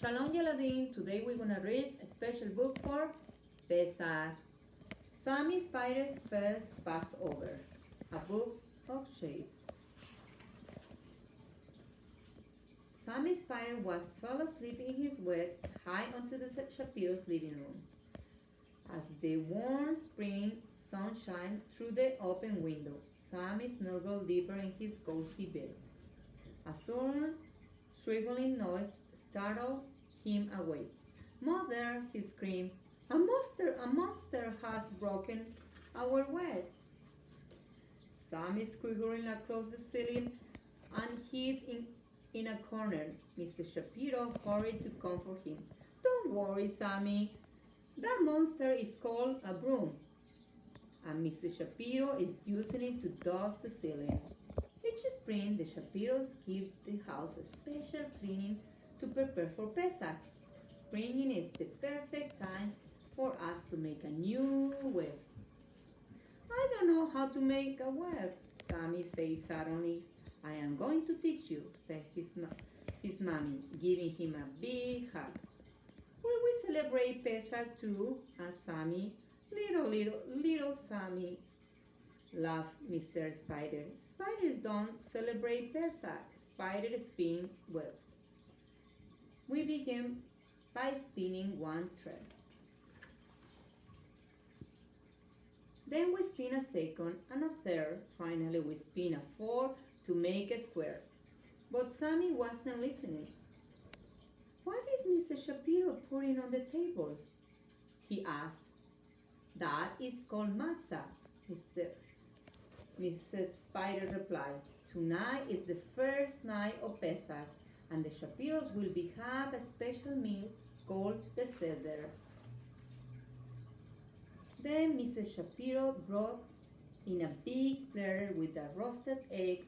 Shalom Yeladim, today we're going to read a special book for Pesach. Sammy Spider's first Passover, a book of shapes. Sammy Spider fell asleep in his bed high onto the Shapiro's living room. As the warm spring sun shined through the open window, Sammy snuggled deeper in his cozy bed. A sudden, shriveling noise startled him awake. "Mother!" he screamed. A monster has broken our bed." Sammy squiggled across the ceiling and hid in a corner. Mr. Shapiro hurried to comfort him. "Don't worry, Sammy. That monster is called a broom, and Mr. Shapiro is using it to dust the ceiling." Each spring, the Shapiros give the house a special cleaning to prepare for Pesach. Spring is the perfect time for us to make a new web. "I don't know how to make a web," Sammy said suddenly. "I am going to teach you," said his mommy, giving him a big hug. "Will we celebrate Pesach too?" asked Sammy. Little Sammy," laughed Mr. Spider. "Spiders don't celebrate Pesach. Spiders spin webs." We began by spinning one thread. Then we spin a second and a third. Finally, we spin a fourth to make a square. But Sammy wasn't listening. "What is Mr. Shapiro putting on the table?" he asked. "That is called matzah," Mrs. Spider replied. "Tonight is the first night of Pesach, and the Shapiros will have a special meal called the Seder." Then Mrs. Shapiro brought in a big platter with a roasted egg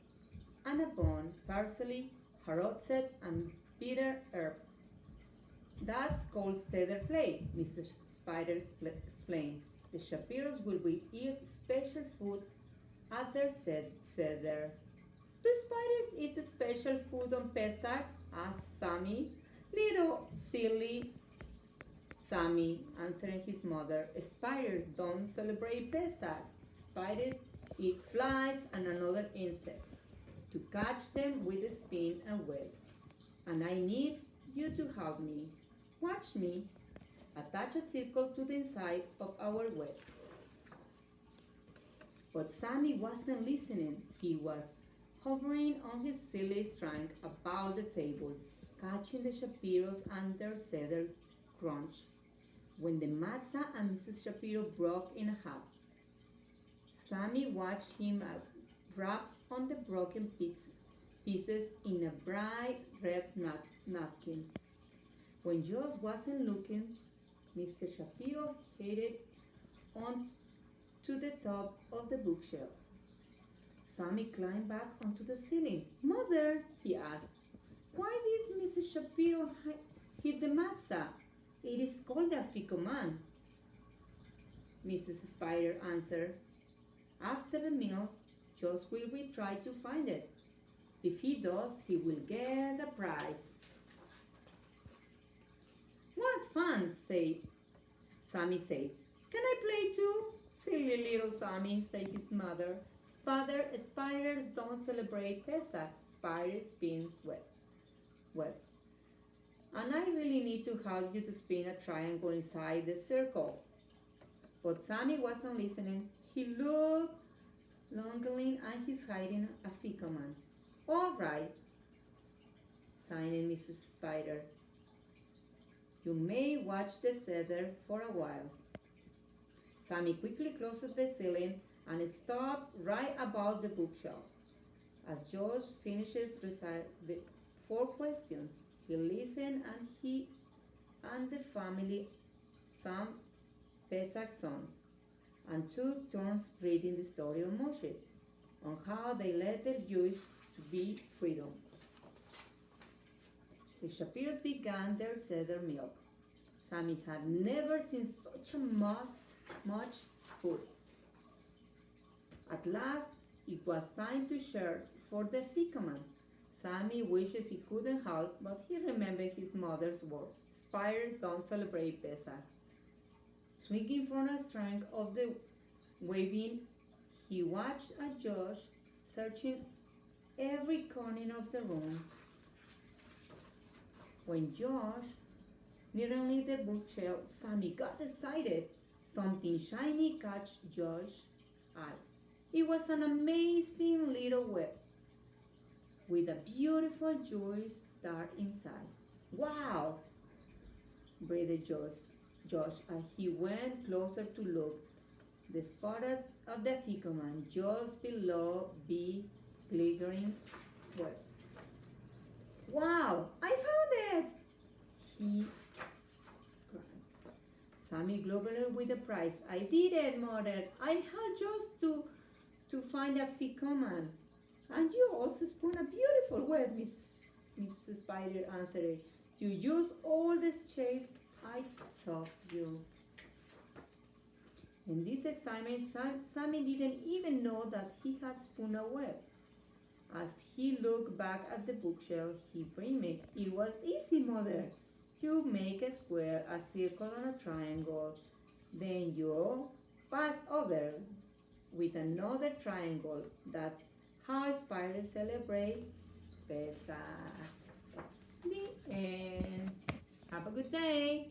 and a bun, parsley, harotset, and bitter herbs. "That's called Seder plate," Mrs. Spider explained. "The Shapiros will eat special food at their Seder." "Do spiders eat special food on Pesach?" asked Sammy. "Little silly Sammy," answered his mother. "Spiders don't celebrate Pesach. Spiders eat flies and other insects. To catch them with a spin and web. And I need you to help me. Watch me. Attach a circle to the inside of our web." But Sammy wasn't listening. He was hovering on his silly string about the table, catching the Shapiros and their Seder crunch. When the matzah and Mrs. Shapiro broke in half, Sammy watched him wrap on the broken pieces in a bright red napkin. When Josh wasn't looking, Mr. Shapiro headed on to the top of the bookshelf. Sammy climbed back onto the ceiling. "Mother," he asked, "why did Mrs. Shapiro hit the matzah? It is called the afikoman." Mrs. Spider answered, "After the meal, Josh will try to find it. If he does, he will get a prize." "What fun!" Sammy said. "Can I play too?" "Silly little Sammy," said his mother. Spiders don't celebrate Pesach. Spiders spin webs. And I really need to help you to spin a triangle inside the circle." But Sammy wasn't listening. He looked longingly and he's hiding a fikoman. "All right," sighed Mrs. Spider. "You may watch the Seder for a while." Sammy quickly closed the ceiling and stopped right above the bookshelf. As George finishes reciting the 4 questions, he listened and he and the family sang Pesach songs and took turns reading the story of Moshe, on how they led the Jews to be freedom. The Shapiros began their Seder meal. Sammy had never seen such much food. At last, it was time to share for the fikoman. Sammy wishes he couldn't help, but he remembered his mother's words. Spiders don't celebrate Pesach. Swinging from a strand of the weaving, he watched as Josh, searching every corner of the room. When Josh nearly the bookshelf, Sammy got excited. Something shiny caught Josh's eyes. It was an amazing little web with a beautiful jewelry star inside. Wow! breathed Josh as he went closer to look. The spot of the Fickerman just below the glittering web. Wow! I found it! He cried. Sammy glowed with the prize. I did it, Mother. I had just to find a Fickerman. And you also spun a beautiful web, Mrs. Spider answered. You used all the shapes I taught you. In this excitement, Sammy didn't even know that he had spun a web. As he looked back at the bookshelf, he dreamed. It was easy, Mother. You make a square, a circle, and a triangle. Then you pass over with another triangle. That's how spiders celebrate Pesach. The end. Have a good day.